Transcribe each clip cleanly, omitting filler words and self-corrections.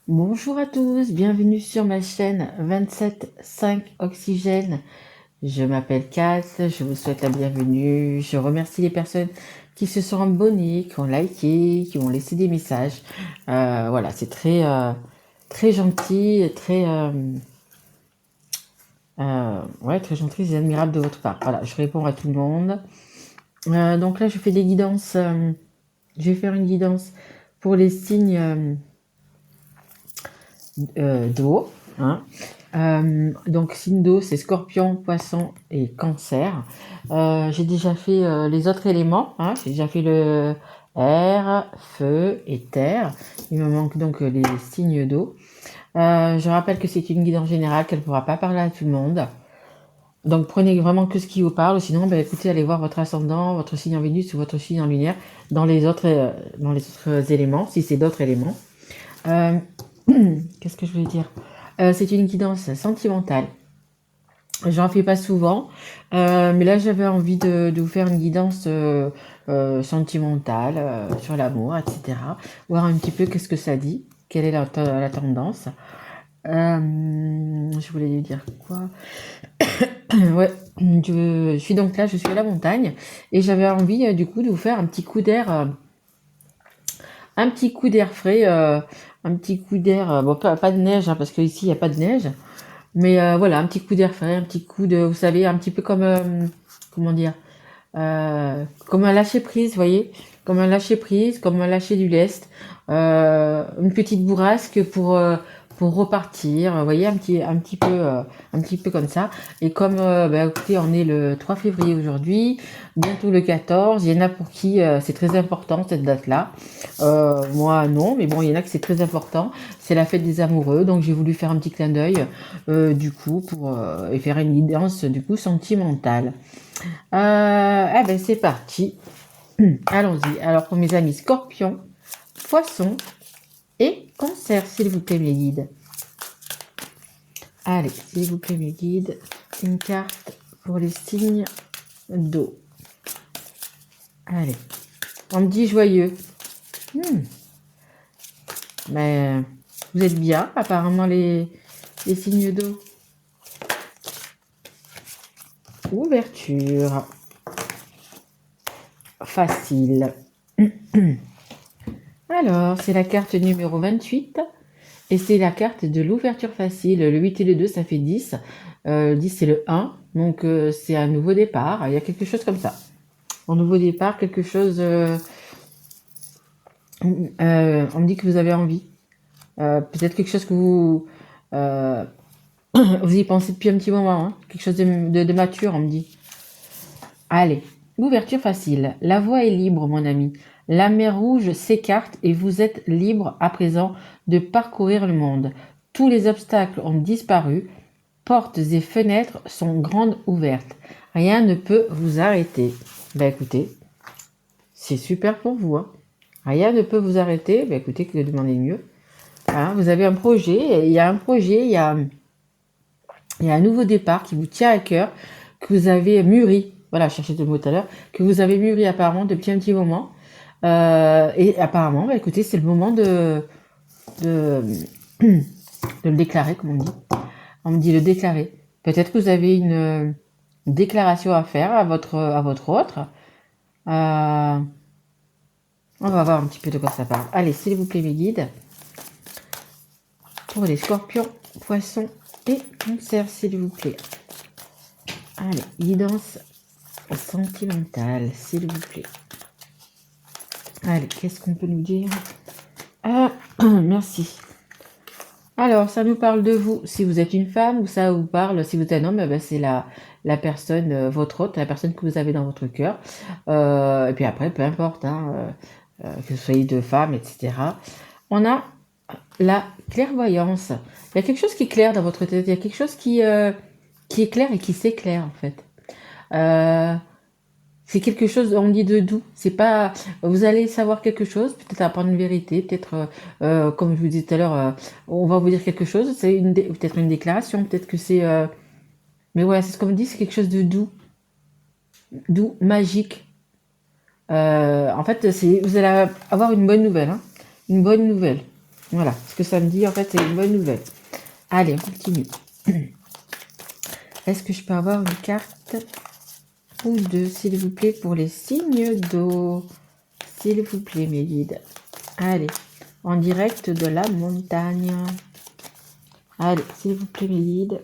Bonjour à tous, bienvenue sur ma chaîne 27.5 Oxygène. Je m'appelle Kat, je vous souhaite la bienvenue. Je remercie les personnes qui se sont abonnées, qui ont liké, qui ont laissé des messages. Voilà, c'est très gentil, et très gentil et admirable de votre part. Voilà, je réponds à tout le monde. Donc là, je fais des guidances. Je vais faire une guidance pour les signes d'eau. Hein. Donc signe d'eau, c'est scorpion, poisson et cancer. J'ai déjà fait les autres éléments. Hein. J'ai déjà fait le air, feu et terre. Il me manque donc les signes d'eau. Je rappelle que c'est une guidance générale, qu'elle ne pourra pas parler à tout le monde. Donc prenez vraiment que ce qui vous parle, sinon écoutez, allez voir votre ascendant, votre signe en Vénus ou votre signe en lunaire dans les autres éléments, si c'est d'autres éléments. Qu'est-ce que je voulais dire? C'est une guidance sentimentale. J'en fais pas souvent, mais là j'avais envie de vous faire une guidance sentimentale sur l'amour, etc. Voir un petit peu qu'est-ce que ça dit, quelle est la tendance. Je voulais lui dire quoi? Ouais, je suis donc là, je suis à la montagne et j'avais envie du coup de vous faire un petit coup d'air frais, un petit coup d'air, bon pas de neige hein, parce qu'ici il n'y a pas de neige, mais voilà, un petit coup d'air frais, un petit coup de, vous savez, un petit peu comme, comment dire, comme un lâcher prise, vous voyez, comme un lâcher prise, comme un lâcher du lest, une petite bourrasque pour repartir, vous voyez, un petit peu comme ça. Et comme, écoutez, on est le 3 février aujourd'hui, bientôt le 14, il y en a pour qui c'est très important cette date-là. Moi non, mais bon, il y en a que c'est très important. C'est la fête des amoureux, donc j'ai voulu faire un petit clin d'œil, du coup, et faire une guidance du coup sentimentale. C'est parti. Allons-y. Alors pour mes amis scorpions, poissons et cancer, s'il vous plaît mes guides. Allez, s'il vous plaît mes guides, une carte pour les signes d'eau. Allez, on me dit joyeux. Mais vous êtes bien apparemment les signes d'eau. Ouverture. Facile. Alors, c'est la carte numéro 28 et c'est la carte de l'ouverture facile. Le 8 et le 2, ça fait 10. Le 10, c'est le 1. Donc, c'est un nouveau départ. Il y a quelque chose comme ça. Un nouveau départ, quelque chose... on me dit que vous avez envie. Peut-être quelque chose que vous... vous y pensez depuis un petit moment. Hein. Quelque chose de mature, on me dit. Allez, ouverture facile. La voie est libre, mon ami. La mer Rouge s'écarte et vous êtes libre à présent de parcourir le monde. Tous les obstacles ont disparu. Portes et fenêtres sont grandes ouvertes. Rien ne peut vous arrêter. Écoutez, c'est super pour vous. Hein. Rien ne peut vous arrêter. Écoutez, que demander mieux. Hein, vous avez un projet. Il y a un projet. Il y a un nouveau départ qui vous tient à cœur, que vous avez mûri. Voilà, je cherchais le mot tout à l'heure, que vous avez mûri apparemment depuis un petit moment. Et apparemment, écoutez, c'est le moment de, de le déclarer, comme on dit. On me dit le déclarer. Peut-être que vous avez une déclaration à faire à votre autre. On va voir un petit peu de quoi ça parle. Allez, s'il vous plaît, mes guides. Pour les scorpions, poissons et cancer, s'il vous plaît. Allez, guidance sentimentale, s'il vous plaît. Allez, qu'est-ce qu'on peut nous dire? Merci. Alors, ça nous parle de vous, si vous êtes une femme, ou ça vous parle, si vous êtes un homme, c'est la personne, votre hôte, la personne que vous avez dans votre cœur. Et puis après, peu importe, hein, que vous soyez deux femmes, etc. On a la clairvoyance. Il y a quelque chose qui est clair dans votre tête, il y a quelque chose qui est clair et qui s'éclaire, en fait. C'est quelque chose, on dit de doux. C'est pas, vous allez savoir quelque chose, peut-être apprendre une vérité, peut-être, comme je vous disais tout à l'heure, on va vous dire quelque chose. C'est peut-être une déclaration, peut-être que c'est, mais voilà, c'est ce qu'on me dit, c'est quelque chose de doux, magique. En fait, vous allez avoir une bonne nouvelle, hein, une bonne nouvelle. Voilà, ce que ça me dit, en fait, c'est une bonne nouvelle. Allez, on continue. Est-ce que je peux avoir une carte ou deux, s'il vous plaît, pour les signes d'eau? S'il vous plaît, mes guides. Allez, en direct de la montagne. Allez, s'il vous plaît, mes guides.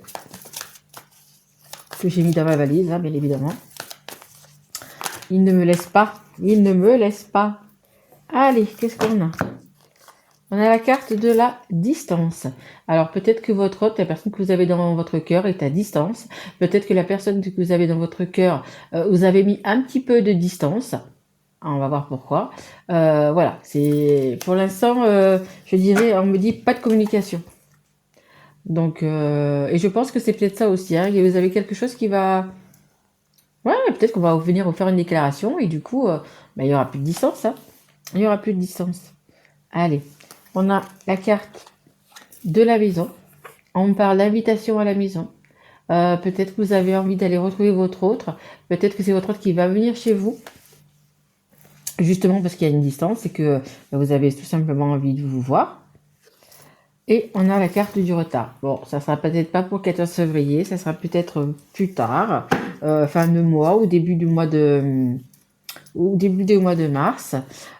Que j'ai mis dans ma valise, hein, bien évidemment. Il ne me laisse pas. Il ne me laisse pas. Allez, qu'est-ce qu'on a? On a la carte de la distance. Alors peut-être que votre hôte, la personne que vous avez dans votre cœur, est à distance. Peut-être que la personne que vous avez dans votre cœur, vous avez mis un petit peu de distance. On va voir pourquoi. Voilà, c'est pour l'instant, je dirais, on me dit pas de communication. Donc, et je pense que c'est peut-être ça aussi. Hein. Vous avez quelque chose qui va... Ouais, peut-être qu'on va venir vous faire une déclaration et du coup, il n'y aura plus de distance. Hein. Il n'y aura plus de distance. Allez, on a la carte de la maison. On parle d'invitation à la maison. Peut-être que vous avez envie d'aller retrouver votre autre. Peut-être que c'est votre autre qui va venir chez vous. Justement parce qu'il y a une distance et que vous avez tout simplement envie de vous voir. Et on a la carte du retard. Bon, ça sera peut-être pas pour le 14 février, ça sera peut-être plus tard, fin de mois ou début du mois de mars.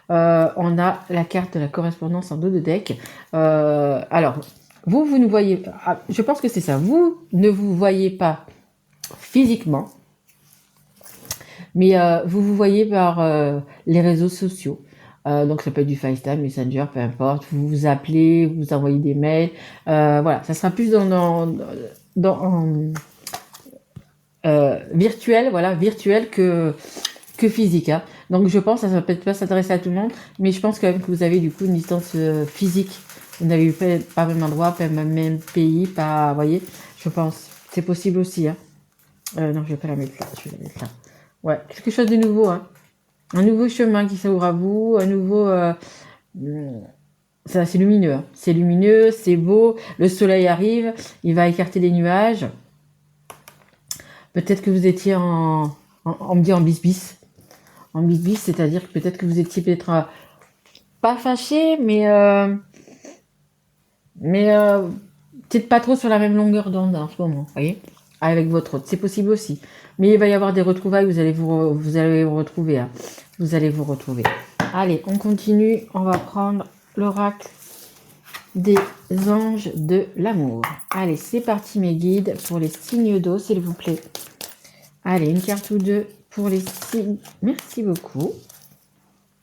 On a la carte de la correspondance en dos de deck. Alors, vous ne voyez pas, je pense que c'est ça, vous ne vous voyez pas physiquement, mais vous voyez par les réseaux sociaux. Donc ça peut être du FaceTime, Messenger, peu importe. Vous vous appelez, vous envoyez des mails. Voilà, ça sera plus virtuel, voilà, virtuel que physique. Hein. Donc je pense, ça va peut-être pas s'adresser à tout le monde, mais je pense quand même que vous avez du coup une distance physique. Vous n'avez pas le même endroit, pas le même pays, pas, vous voyez. Je pense, c'est possible aussi. Hein. Non, je vais pas la mettre là. Je vais la mettre là. Ouais, quelque chose de nouveau. Hein. Un nouveau chemin qui s'ouvre à vous, un nouveau... ça, c'est lumineux. Hein. C'est lumineux, c'est beau. Le soleil arrive, il va écarter les nuages. Peut-être que vous étiez on me dit en bis-bis. En bis-bis, c'est-à-dire que peut-être que vous étiez peut-être pas fâché, mais peut-être pas trop sur la même longueur d'onde en ce moment, vous voyez, avec votre autre. C'est possible aussi. Mais il va y avoir des retrouvailles, vous allez vous retrouver. Hein. Vous allez vous retrouver. Allez, on continue. On va prendre l'oracle des anges de l'amour. Allez, c'est parti mes guides pour les signes d'eau, s'il vous plaît. Allez, une carte ou deux pour les signes. Merci beaucoup.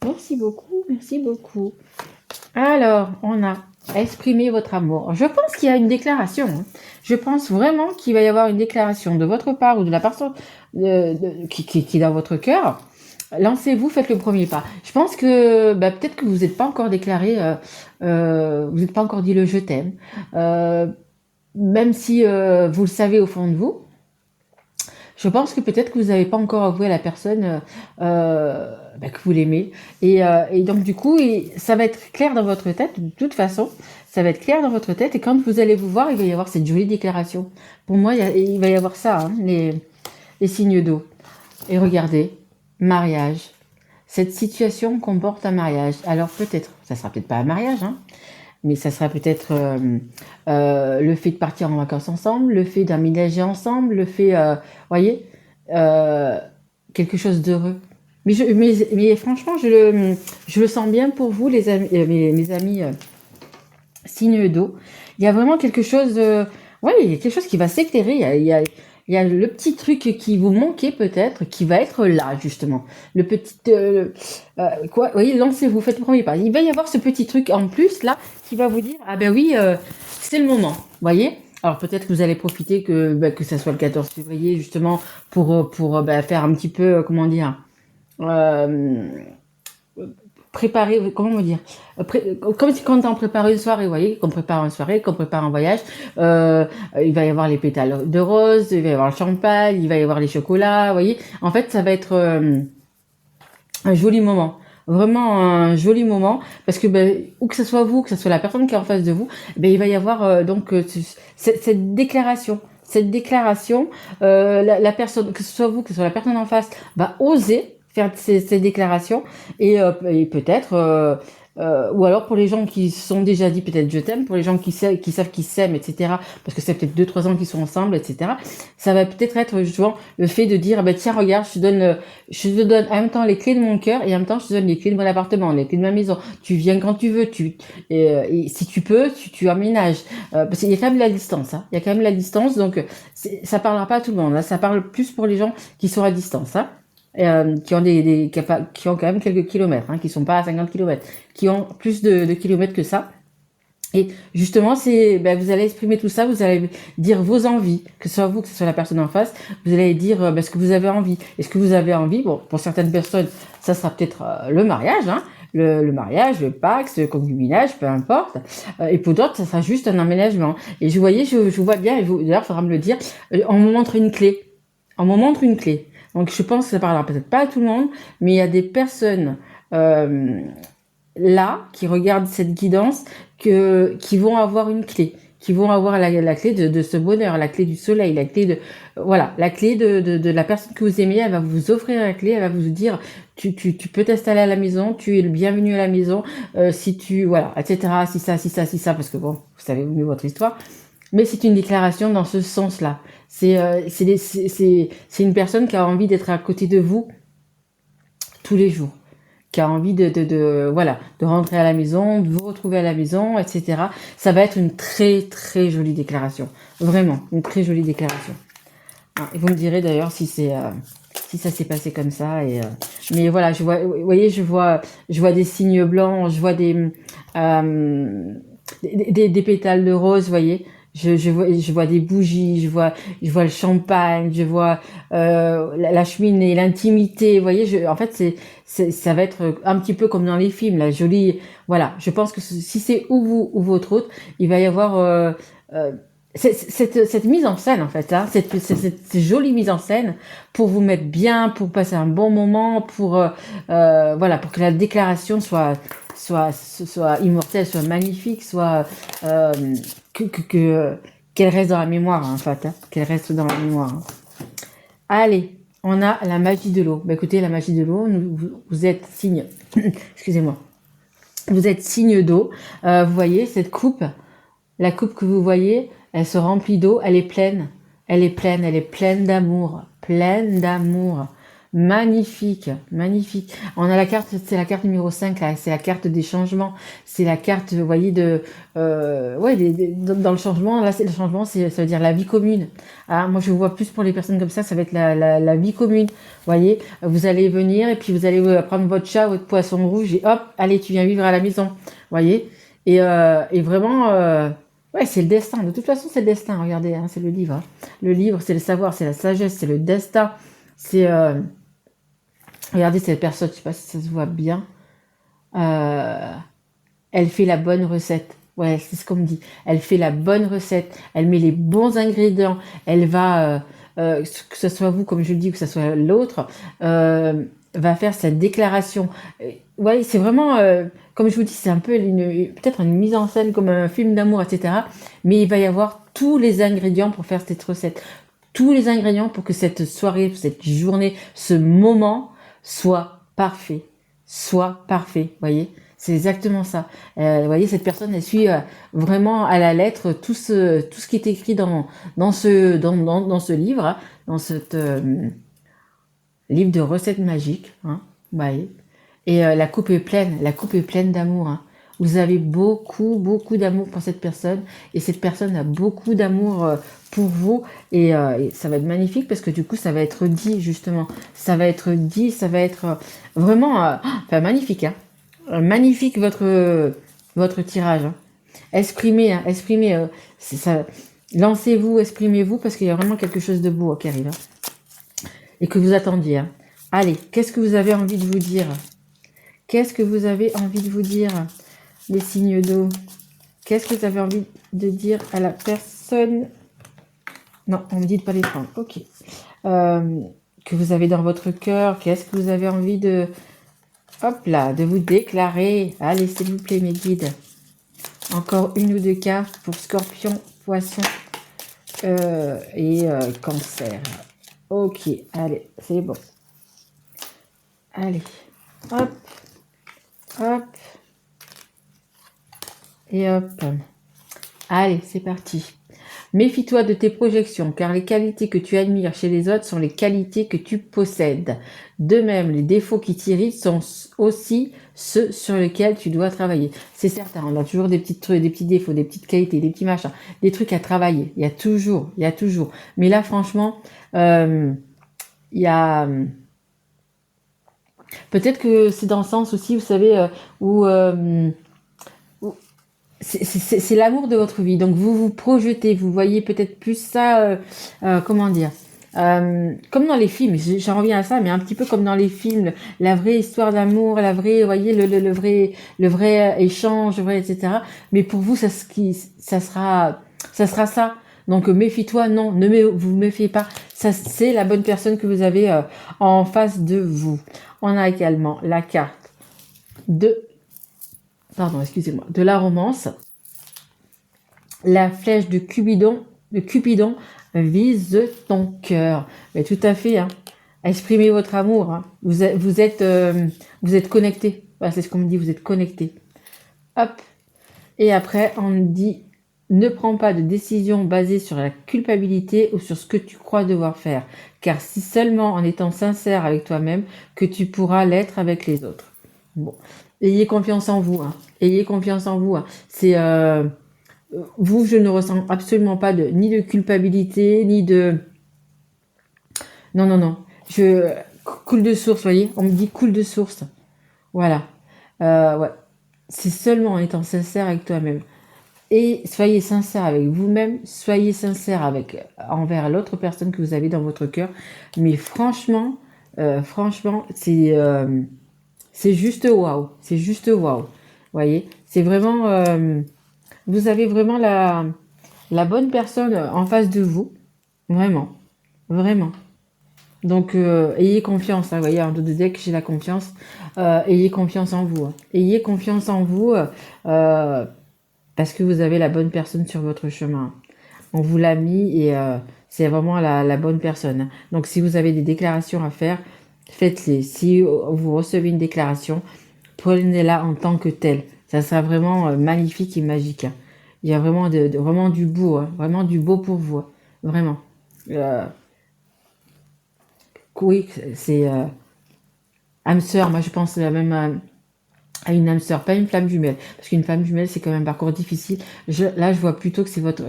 Merci beaucoup, merci beaucoup. Alors, on a exprimé votre amour. Je pense qu'il y a une déclaration. Hein. Je pense vraiment qu'il va y avoir une déclaration de votre part ou de la personne qui est dans votre cœur. Lancez-vous, faites le premier pas. Je pense que peut-être que vous n'êtes pas encore déclaré, vous n'êtes pas encore dit le je t'aime. Même si vous le savez au fond de vous, je pense que peut-être que vous n'avez pas encore avoué à la personne que vous l'aimez. Et donc du coup, ça va être clair dans votre tête, de toute façon, ça va être clair dans votre tête. Et quand vous allez vous voir, il va y avoir cette jolie déclaration. Pour moi, il va y avoir ça, hein, les signes d'eau. Et regardez, mariage. Cette situation comporte un mariage. Alors peut-être, ça sera peut-être pas un mariage, hein, mais ça sera peut-être le fait de partir en vacances ensemble, le fait d'aménager ensemble, le fait, voyez, quelque chose d'heureux. Mais franchement, je le sens bien pour vous, les amis, mes amis signes d'eau. Il y a vraiment quelque chose, il y a quelque chose qui va s'éclairer. Il y a le petit truc qui vous manquait peut-être, qui va être là justement. Le petit, vous voyez, lancez-vous, faites le premier pas. Il va y avoir ce petit truc en plus là qui va vous dire, ah ben oui, c'est le moment. Vous voyez. Alors peut-être que vous allez profiter que ça soit le 14 février justement pour faire un petit peu, comment dire. Préparer, comment me dire, comme si quand on prépare une soirée, vous voyez, qu'on prépare une soirée, qu'on prépare un voyage, il va y avoir les pétales de rose, il va y avoir le champagne, il va y avoir les chocolats, vous voyez. En fait, ça va être un joli moment, vraiment un joli moment, parce que ou que ce soit vous, que ce soit la personne qui est en face de vous, il va y avoir cette déclaration. Cette déclaration, la personne, que ce soit vous, que ce soit la personne en face, va oser faire ces déclarations et peut-être ou alors pour les gens qui se sont déjà dit peut-être je t'aime, pour les gens qui savent qu'ils s'aiment, etc. Parce que c'est peut-être 2-3 ans qu'ils sont ensemble, etc. Ça va peut-être être justement le fait de dire, bah, tiens, regarde, je te donne en même temps les clés de mon cœur et en même temps je te donne les clés de mon appartement, les clés de ma maison. Tu viens quand tu veux, et si tu peux, tu emménages. Parce qu'il y a quand même la distance, hein. Il y a quand même la distance, donc ça parlera pas à tout le monde. Hein. Ça parle plus pour les gens qui sont à distance, hein. Qui ont qui ont quand même quelques kilomètres, hein, qui sont pas à 50 kilomètres, qui ont plus de kilomètres que ça. Et justement, vous allez exprimer tout ça, vous allez dire vos envies, que ce soit vous, que ce soit la personne en face, vous allez dire ce que vous avez envie. Et ce que vous avez envie, bon, pour certaines personnes, ça sera peut-être le mariage, hein, le mariage, le Pacs, le concubinage, peu importe. Et pour d'autres, ça sera juste un emménagement. Et je vois bien, et d'ailleurs, il faudra me le dire, on me montre une clé. On me montre une clé. Donc je pense que ça parlera peut-être pas à tout le monde, mais il y a des personnes là qui regardent cette guidance qui vont avoir une clé, qui vont avoir la clé de ce bonheur, la clé du soleil, la clé de voilà, la clé de la personne que vous aimez. Elle va vous offrir la clé, elle va vous dire tu peux t'installer à la maison, tu es le bienvenu à la maison, si tu voilà, etc. Si ça, parce que bon, vous savez mieux votre histoire. Mais c'est une déclaration dans ce sens-là. C'est une personne qui a envie d'être à côté de vous tous les jours, qui a envie voilà, de rentrer à la maison, de vous retrouver à la maison, etc. Ça va être une très très jolie déclaration. Vraiment, une très jolie déclaration. Et vous me direz d'ailleurs si ça s'est passé comme ça. Mais voilà, vous voyez, je vois des signes blancs, je vois des pétales de rose, vous voyez. Je vois des bougies, je vois le champagne, je vois la cheminée, l'intimité, vous voyez. En fait, ça va être un petit peu comme dans les films, la jolie. Voilà, je pense que si c'est ou vous ou votre hôte, il va y avoir cette mise en scène en fait, hein, cette jolie mise en scène pour vous mettre bien, pour passer un bon moment, pour voilà, pour que la déclaration soit immortelle, soit magnifique, soit qu'elle reste dans la mémoire, hein, en fait, hein, qu'elle reste dans la mémoire. Hein. Allez, on a la magie de l'eau. Bah, écoutez, la magie de l'eau, vous êtes signe, excusez-moi, vous êtes signe d'eau. Vous voyez cette coupe, la coupe que vous voyez, elle se remplit d'eau, elle est pleine, elle est pleine d'amour, magnifique, magnifique. On a la carte, c'est la carte numéro 5, là, c'est la carte des changements, c'est la carte, vous voyez, dans le changement, là, c'est le changement, ça veut dire la vie commune. Ah, moi, je vois plus pour les personnes comme ça va être la vie commune. Vous voyez, vous allez venir et puis vous allez prendre votre chat, votre poisson rouge et hop, allez, tu viens vivre à la maison. Vous voyez, et vraiment, ouais, c'est le destin. De toute façon, c'est le destin. Regardez, hein, c'est le livre. Hein. Le livre, c'est le savoir, c'est la sagesse, c'est le destin. C'est regardez cette personne, je sais pas si ça se voit bien. Elle fait la bonne recette. Ouais, c'est ce qu'on me dit. Elle fait la bonne recette. Elle met les bons ingrédients. Elle va, que ce soit vous, comme je le dis, que ce soit l'autre, va faire cette déclaration. Ouais, c'est vraiment, comme je vous dis, c'est un peu peut-être une mise en scène comme un film d'amour, etc. Mais il va y avoir tous les ingrédients pour faire cette recette. Tous les ingrédients pour que cette soirée, cette journée, ce moment soit parfait. Soit parfait, voyez. C'est exactement ça. Vous voyez, cette personne, elle suit vraiment à la lettre tout ce qui est écrit dans ce livre, hein, dans cette livre de recettes magiques. Hein, vous voyez. Et la coupe est pleine d'amour. Hein. Vous avez beaucoup, beaucoup d'amour pour cette personne. Et cette personne a beaucoup d'amour pour vous. Et ça va être magnifique parce que du coup, ça va être dit, justement. Ça va être dit, ça va être vraiment magnifique. Hein. Magnifique votre tirage. Hein. Exprimez, ça. Lancez-vous, exprimez-vous parce qu'il y a vraiment quelque chose de beau qui arrive. Hein. Et que vous attendiez. Hein. Allez, qu'est-ce que vous avez envie de vous dire ? Qu'est-ce que vous avez envie de vous dire, les signes d'eau? Qu'est-ce que vous avez envie de dire à la personne? Non, on me dit de pas les prendre. Ok. Que vous avez dans votre cœur. Qu'est-ce que vous avez envie de... Hop là, de vous déclarer. Allez, s'il vous plaît, mes guides. Encore une ou deux cartes pour Scorpion, Poisson et Cancer. Ok, allez, c'est bon. Allez, hop. Hop, Et hop. Allez, c'est parti. Méfie-toi de tes projections, car les qualités que tu admires chez les autres sont les qualités que tu possèdes. De même, les défauts qui t'irritent sont aussi ceux sur lesquels tu dois travailler. C'est certain, on a toujours des petits trucs, des petits défauts, des petites qualités, des petits machins, des trucs à travailler. Il y a toujours, il y a toujours. Mais là, franchement, il y a... Peut-être que c'est dans le sens aussi, vous savez, où... c'est l'amour de votre vie. Donc vous vous projetez, vous voyez peut-être plus ça, comment dire, comme dans les films. J'en reviens à ça, mais un petit peu comme dans les films, la vraie histoire d'amour, la vraie, vous voyez, le vrai échange, le vrai, etc. Mais pour vous, ça sera ça. Donc méfie-toi, non, vous méfiez pas. Ça, c'est la bonne personne que vous avez en face de vous. On a également la carte de la romance. La flèche de Cupidon vise ton cœur. Mais tout à fait, hein. Exprimez votre amour. Hein. Vous êtes connecté. Voilà, c'est ce qu'on me dit, vous êtes connecté. Hop. Et après, on me dit, ne prends pas de décision basée sur la culpabilité ou sur ce que tu crois devoir faire. Car c'est seulement en étant sincère avec toi-même que tu pourras l'être avec les autres. Bon. Ayez confiance en vous. Hein. Ayez confiance en vous. Hein. C'est... vous, je ne ressens absolument pas ni de culpabilité, ni de... Non, non, non. Coule de source, vous voyez. On me dit coule de source. Voilà. Ouais. C'est seulement en étant sincère avec toi-même. Et soyez sincère avec vous-même. Soyez sincère envers l'autre personne que vous avez dans votre cœur. Mais franchement, c'est juste waouh. C'est juste waouh. Vous voyez. C'est vraiment... vous avez vraiment la bonne personne en face de vous. Vraiment. Vraiment. Donc, ayez confiance. Hein, vous voyez, en dos de deck, j'ai la confiance. Ayez confiance en vous. Hein. Ayez confiance en vous parce que vous avez la bonne personne sur votre chemin. On vous l'a mis et c'est vraiment la bonne personne. Donc, si vous avez des déclarations à faire, faites-les. Si vous recevez une déclaration, prenez-la en tant que telle. Ça sera vraiment magnifique et magique. Hein. Il y a vraiment, vraiment du beau, hein. Vraiment du beau pour vous. Hein. Vraiment. Oui, c'est âme sœur. Moi, je pense même à une âme sœur, pas une flamme jumelle. Parce qu'une flamme jumelle, c'est quand même un parcours difficile. Là, je vois plutôt que c'est votre...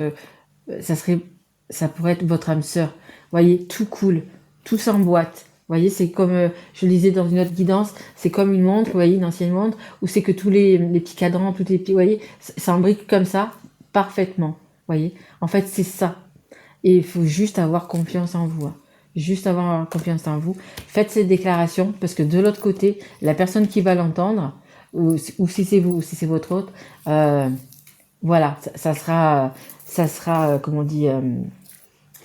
ça pourrait être votre âme sœur. Vous voyez, tout coule, tout s'emboîte. Vous voyez, c'est comme, je le disais dans une autre guidance, c'est comme une montre, vous voyez, une ancienne montre, où c'est que tous les petits cadrans, tous les petits, vous voyez, ça embrique comme ça, parfaitement. Vous voyez, en fait, c'est ça. Et il faut juste avoir confiance en vous. Hein. Juste avoir confiance en vous. Faites cette déclaration, parce que de l'autre côté, la personne qui va l'entendre, ou si c'est vous, ou si c'est votre autre, voilà, ça sera, comme on dit,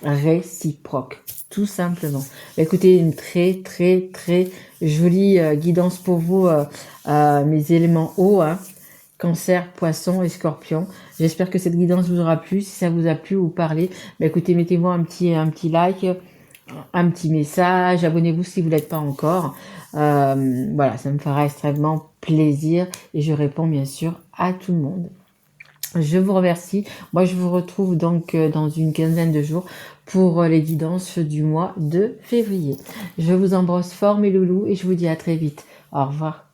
réciproque, tout simplement. Écoutez, une très très très jolie guidance pour vous, mes éléments eau, hein, Cancer, Poisson et Scorpion. J'espère que cette guidance vous aura plu. Si ça vous a plu ou parlé, écoutez, mettez-moi un petit like, un petit message, abonnez-vous si vous l'êtes pas encore. Voilà, ça me fera extrêmement plaisir et je réponds bien sûr à tout le monde. Je vous remercie. Moi, je vous retrouve donc dans une quinzaine de jours pour les guidances du mois de février. Je vous embrasse fort mes loulous et je vous dis à très vite. Au revoir.